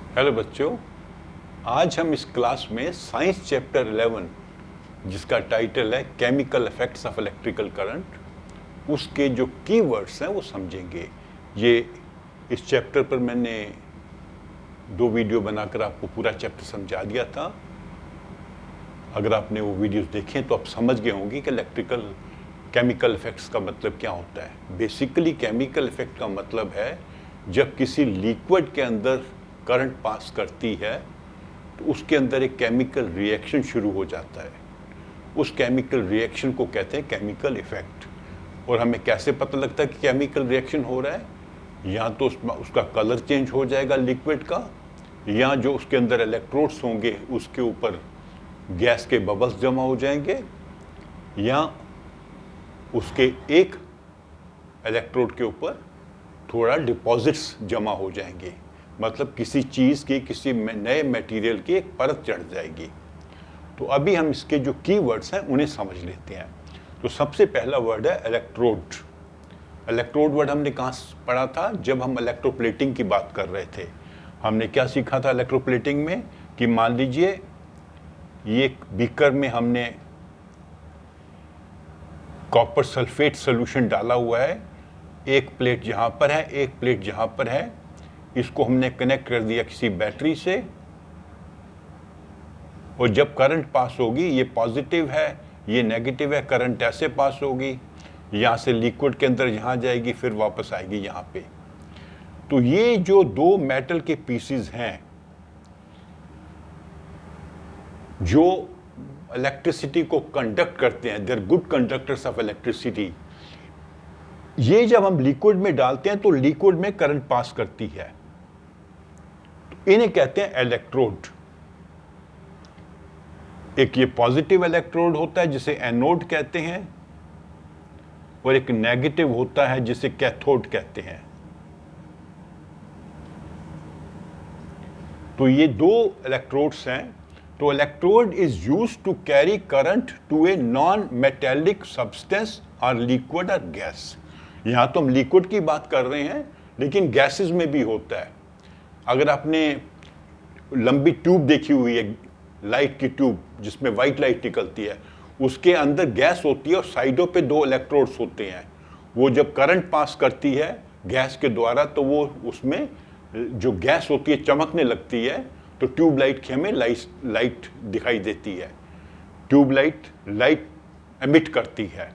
Hello बच्चों, आज हम इस क्लास में साइंस चैप्टर 11 जिसका टाइटल है chemical effects of electrical current, उसके जो कीवर्ड्स हैं वो समझेंगे। ये इस चैप्टर पर मैंने 2 वीडियो बनाकर आपको पूरा चैप्टर समझा दिया था। अगर आपने वो वीडियोस देखे तो आप समझ गए होंगे कि केमिकल इफेक्ट्स का मतलब क्या होता है। बेसिकली केमिकल इफेक्ट का मतलब है जब किसी लिक्विड के अंदर करंट पास करती है तो उसके अंदर एक केमिकल रिएक्शन शुरू हो जाता है। उस केमिकल रिएक्शन को कहते हैं केमिकल इफेक्ट। और हमें कैसे पता लगता है कि केमिकल रिएक्शन हो रहा है? या तो उसका कलर चेंज हो जाएगा लिक्विड का, या जो उसके अंदर इलेक्ट्रोड्स होंगे उसके ऊपर गैस के बबल्स जमा हो जाएंगे, या उसके एक इलेक्ट्रोड के ऊपर थोड़ा डिपॉजिट्स जमा हो जाएंगे। मतलब किसी चीज़ की, किसी नए मटेरियल की एक परत चढ़ जाएगी। तो अभी हम इसके जो कीवर्ड्स हैं उन्हें समझ लेते हैं। तो सबसे पहला वर्ड है इलेक्ट्रोड। इलेक्ट्रोड वर्ड हमने कहाँ पढ़ा था? जब हम इलेक्ट्रोप्लेटिंग की बात कर रहे थे। हमने क्या सीखा था इलेक्ट्रोप्लेटिंग में? कि मान लीजिए ये एक बीकर में हमने कॉपर सल्फेट सोल्यूशन डाला हुआ है। एक प्लेट यहाँ पर है, एक प्लेट यहाँ पर है। इसको हमने कनेक्ट कर दिया किसी बैटरी से, और जब करंट पास होगी, ये पॉजिटिव है, ये नेगेटिव है, करंट ऐसे पास होगी, यहाँ से लिक्विड के अंदर यहाँ जाएगी, फिर वापस आएगी यहाँ पे। तो ये जो 2 मेटल के पीसेस हैं जो इलेक्ट्रिसिटी को कंडक्ट करते हैं, they're good conductors of electricity, ये जब हम लिक्विड में डालते हैं तो लिक्विड में करंट पास करती है। तो इन्हें कहते हैं इलेक्ट्रोड। एक ये पॉजिटिव इलेक्ट्रोड होता है जिसे एनोड कहते हैं, और एक नेगेटिव होता है जिसे कैथोड कहते हैं। तो ये 2 इलेक्ट्रोड्स हैं। तो electrode is used to carry current to a non metallic substance और लिक्विड और गैस। यहां तो हम लिक्विड की बात कर रहे हैं, लेकिन गैसेस में भी होता है। अगर आपने लंबी ट्यूब देखी हुई है, लाइट की ट्यूब जिसमें वाइट लाइट निकलती है, उसके अंदर गैस होती है और साइडों पे 2 इलेक्ट्रोड्स होते हैं। वो जब करंट पास करती है गैस के द्वारा, तो वो उसमें जो गैस होती है चमकने लगती है, तो ट्यूब लाइट की हमें लाइट दिखाई देती है। ट्यूब लाइट एमिट करती है,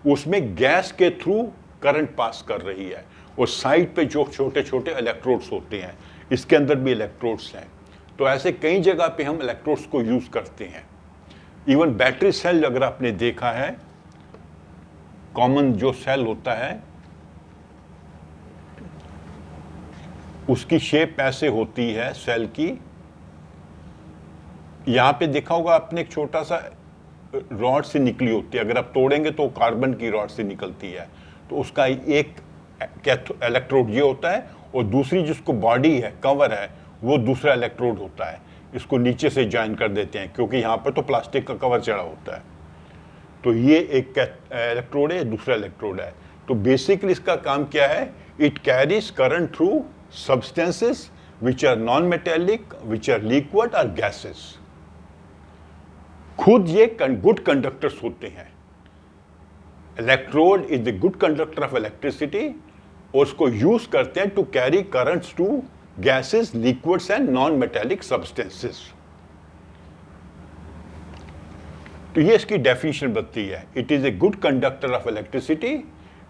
उसमें गैस के थ्रू करंट पास कर रही है, और साइड पे जो छोटे छोटे इलेक्ट्रोड्स होते हैं, इसके अंदर भी इलेक्ट्रोड्स हैं। तो ऐसे कई जगह पे हम इलेक्ट्रोड्स को यूज करते हैं। इवन बैटरी सेल अगर आपने देखा है, कॉमन जो सेल होता है उसकी शेप ऐसे होती है सेल की। यहां पे देखा होगा आपने, एक छोटा सा रॉड से निकली होती है, अगर आप तोड़ेंगे तो कार्बन की रॉड से निकलती है। तो उसका एक इलेक्ट्रोड ये होता है, और दूसरी जिसको बॉडी है, कवर है, वो दूसरा इलेक्ट्रोड होता है। इसको नीचे से ज्वाइन कर देते हैं, क्योंकि यहाँ पर तो प्लास्टिक का कवर चढ़ा होता है। तो ये एक इलेक्ट्रोड है, दूसरा इलेक्ट्रोड है। तो बेसिकली इसका काम क्या है? It carries current through substances which are non metallic, which are liquid और गैसेस। खुद ये गुड कंडक्टर्स होते हैं। Electrode is the good conductor of electricity, और उसको यूज करते हैं to carry currents to gases, liquids and non metallic substances. तो ये इसकी डेफिनेशन बनती है। It is a good conductor of electricity,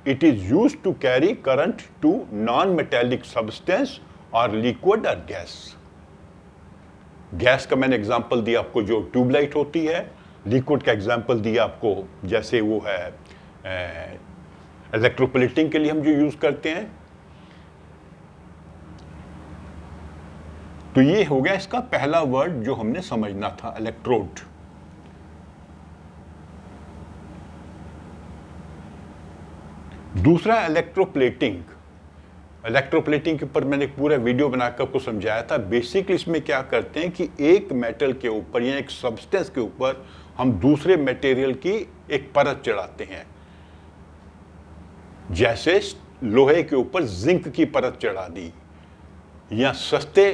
it is use to carry current to non metallic substance और लिक्विड और गैस। गैस का मैंने example दिया आपको, जो ट्यूबलाइट होती है। लिक्विड का एग्जांपल दिया आपको, जैसे वो है इलेक्ट्रोप्लेटिंग के लिए हम जो यूज करते हैं। तो ये हो गया इसका पहला वर्ड जो हमने समझना था, इलेक्ट्रोड। दूसरा इलेक्ट्रोप्लेटिंग। इलेक्ट्रोप्लेटिंग के ऊपर मैंने एक पूरा वीडियो बनाकर आपको समझाया था। बेसिकली इसमें क्या करते हैं कि एक मेटल के ऊपर या एक सब्सटेंस के ऊपर हम दूसरे मटेरियल की एक परत चढ़ाते हैं। जैसे लोहे के ऊपर जिंक की परत चढ़ा दी, या सस्ते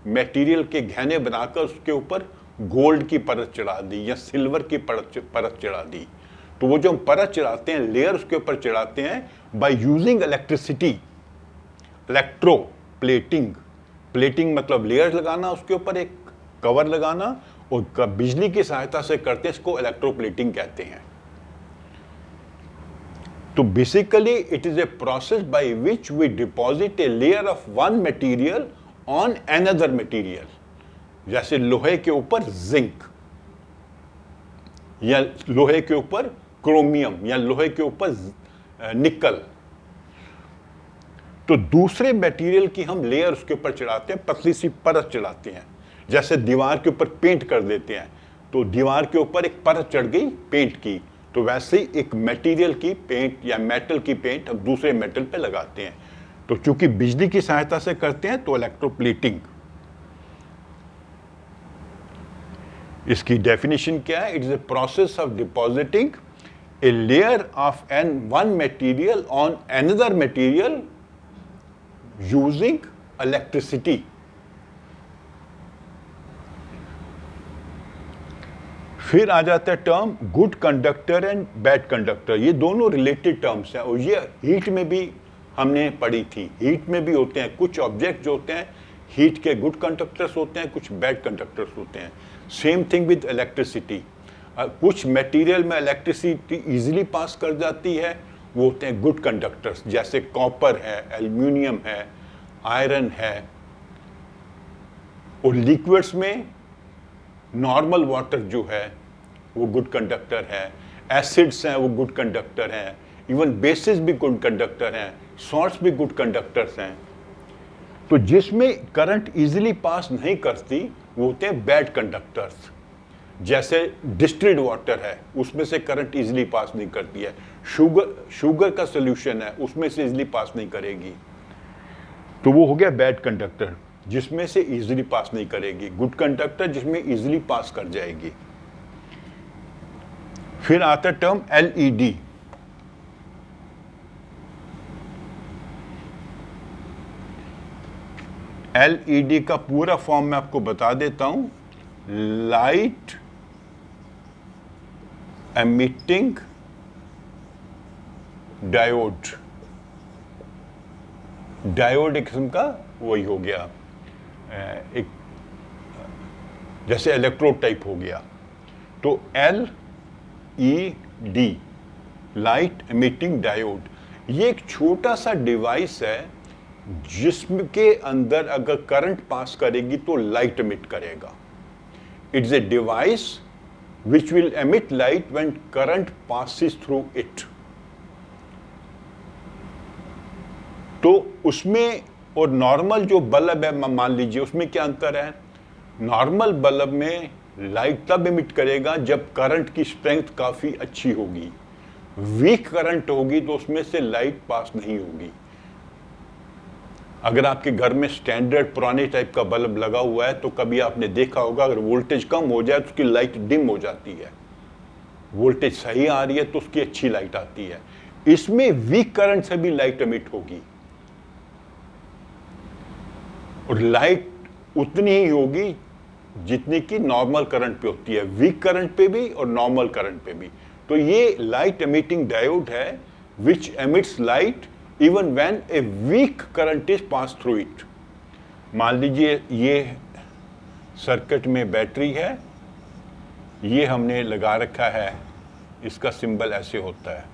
मटेरियल के गहने बनाकर उसके ऊपर गोल्ड की परत चढ़ा दी या सिल्वर की परत चढ़ा दी। तो वो जो हम परत चढ़ाते हैं, लेयर उसके ऊपर चढ़ाते हैं by using electricity, electro plating. Plating मतलब लेयर लगाना, उसके ऊपर एक कवर लगाना, और बिजली की सहायता से करते हैं, इसको इलेक्ट्रोप्लेटिंग कहते हैं। तो basically it is a process by which we deposit a layer of one material on another material, जैसे लोहे के ऊपर जिंक, या लोहे के ऊपर क्रोमियम, या लोहे के ऊपर निकल। तो दूसरे मटेरियल की हम लेयर उसके ऊपर चढ़ाते हैं, पतली सी परत चढ़ाते हैं, जैसे दीवार के ऊपर पेंट कर देते हैं, तो दीवार के ऊपर एक परत चढ़ गई पेंट की, तो वैसे ही एक मटेरियल की पेंट या मेटल की पेंट हम दूसरे मेटल पे लगाते हैं। तो चूंकि बिजली की सहायता से करते हैं तो इलेक्ट्रोप्लेटिंग। इसकी डेफिनेशन क्या है? It is a process of depositing a layer of an one material on another material using electricity. फिर आ जाता है term good conductor and bad conductor. ये दोनों रिलेटेड टर्म्स हैं, और ये हीट में भी हमने पढ़ी थी। हीट में भी होते हैं कुछ ऑब्जेक्ट जो होते हैं, हीट के गुड कंडक्टर्स होते हैं, कुछ बैड कंडक्टर्स होते हैं। Same thing with electricity. कुछ मटेरियल में इलेक्ट्रिसिटी इजीली पास कर जाती है, वो होते हैं गुड कंडक्टर्स, जैसे कॉपर है, एल्यूमिनियम है, आयरन है। और लिक्विड्स में नॉर्मल वाटर जो है वो गुड कंडक्टर है, एसिड्स हैं वो गुड कंडक्टर हैं, इवन बेसिस भी गुड कंडक्टर हैं, सॉल्ट्स भी गुड कंडक्टर्स हैं। तो जिसमें करंट इजीली पास नहीं करती वो होते हैं बैड कंडक्टर्स, जैसे डिस्टिल्ड वाटर है, उसमें से करंट इजीली पास नहीं करती है। शुगर का सोल्यूशन है, उसमें से इजीली पास नहीं करेगी, तो वो हो गया बैड कंडक्टर, जिसमें से इजीली पास नहीं करेगी। गुड कंडक्टर जिसमें इजीली पास कर जाएगी। फिर आता टर्म एलईडी। एलईडी का पूरा फॉर्म मैं आपको बता देता हूं। Light emitting diode. डायोड एक किस्म का वही हो गया, एक जैसे इलेक्ट्रोड टाइप हो गया। तो LED, लाइट एमिटिंग डायोड, ये एक छोटा सा डिवाइस है जिसके अंदर अगर करंट पास करेगी तो लाइट एमिट करेगा। It's a device which will emit light when current passes through it. तो उसमें और नॉर्मल जो बल्ब है, मान लीजिए, उसमें क्या अंतर है? नॉर्मल बल्ब में लाइट तब एमिट करेगा जब करंट की स्ट्रेंथ काफी अच्छी होगी। वीक करंट होगी तो उसमें से लाइट पास नहीं होगी। अगर आपके घर में स्टैंडर्ड पुराने टाइप का बल्ब लगा हुआ है तो कभी आपने देखा होगा, अगर वोल्टेज कम हो जाए तो उसकी लाइट डिम हो जाती है, वोल्टेज सही आ रही है तो उसकी अच्छी लाइट आती है। इसमें वीक करंट से भी लाइट एमिट होगी, और लाइट उतनी ही होगी जितनी की नॉर्मल करंट पे होती है, वीक करंट पे भी और नॉर्मल करंट पे भी। तो ये लाइट एमिटिंग डायोड है which emits light even when a weak current is pass through it. मान लीजिए ये सर्किट में बैटरी है, ये हमने लगा रखा है, इसका सिंबल ऐसे होता है।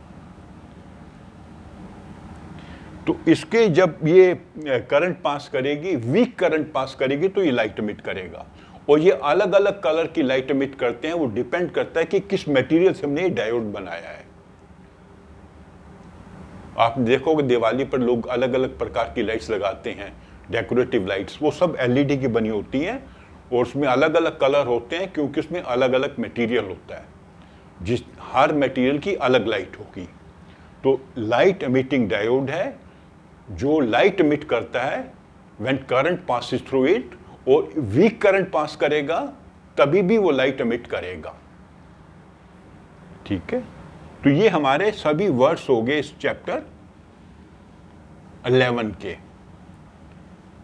तो इसके जब ये करंट पास करेगी, वीक करंट पास करेगी, तो ये लाइट एमिट करेगा। और ये अलग अलग कलर की लाइट एमिट करते हैं, वो डिपेंड करता है कि किस मटेरियल से हमने ये डायोड बनाया है। आप देखोगे दिवाली पर लोग अलग अलग प्रकार की लाइट्स लगाते हैं, डेकोरेटिव लाइट्स, वो सब एलईडी की बनी होती हैं, और उसमें अलग अलग कलर होते हैं क्योंकि उसमें अलग अलग मटेरियल होता है, जिस हर मटेरियल की अलग लाइट होगी। तो लाइट एमिटिंग डायोड है जो लाइट एमिट करता है when current passes through it, और वीक करंट पास करेगा तभी भी वो लाइट एमिट करेगा। ठीक है, तो ये हमारे सभी वर्ड्स हो गए इस चैप्टर 11 के।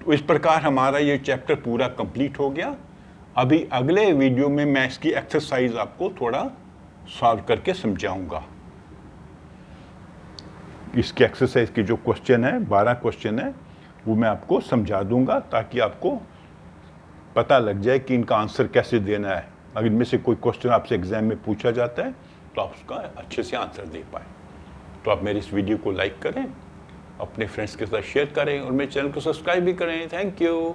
तो इस प्रकार हमारा ये चैप्टर पूरा कंप्लीट हो गया। अभी अगले वीडियो में मैं इसकी एक्सरसाइज आपको थोड़ा सॉल्व करके समझाऊंगा। इसके एक्सरसाइज की जो क्वेश्चन है, 12 क्वेश्चन है, वो मैं आपको समझा दूंगा ताकि आपको पता लग जाए कि इनका आंसर कैसे देना है। अगर इनमें से कोई क्वेश्चन आपसे एग्जाम में पूछा जाता है तो आप उसका अच्छे से आंसर दे पाए। तो आप मेरी इस वीडियो को लाइक करें, अपने फ्रेंड्स के साथ शेयर करें और मेरे चैनल को सब्सक्राइब भी करें। Thank you.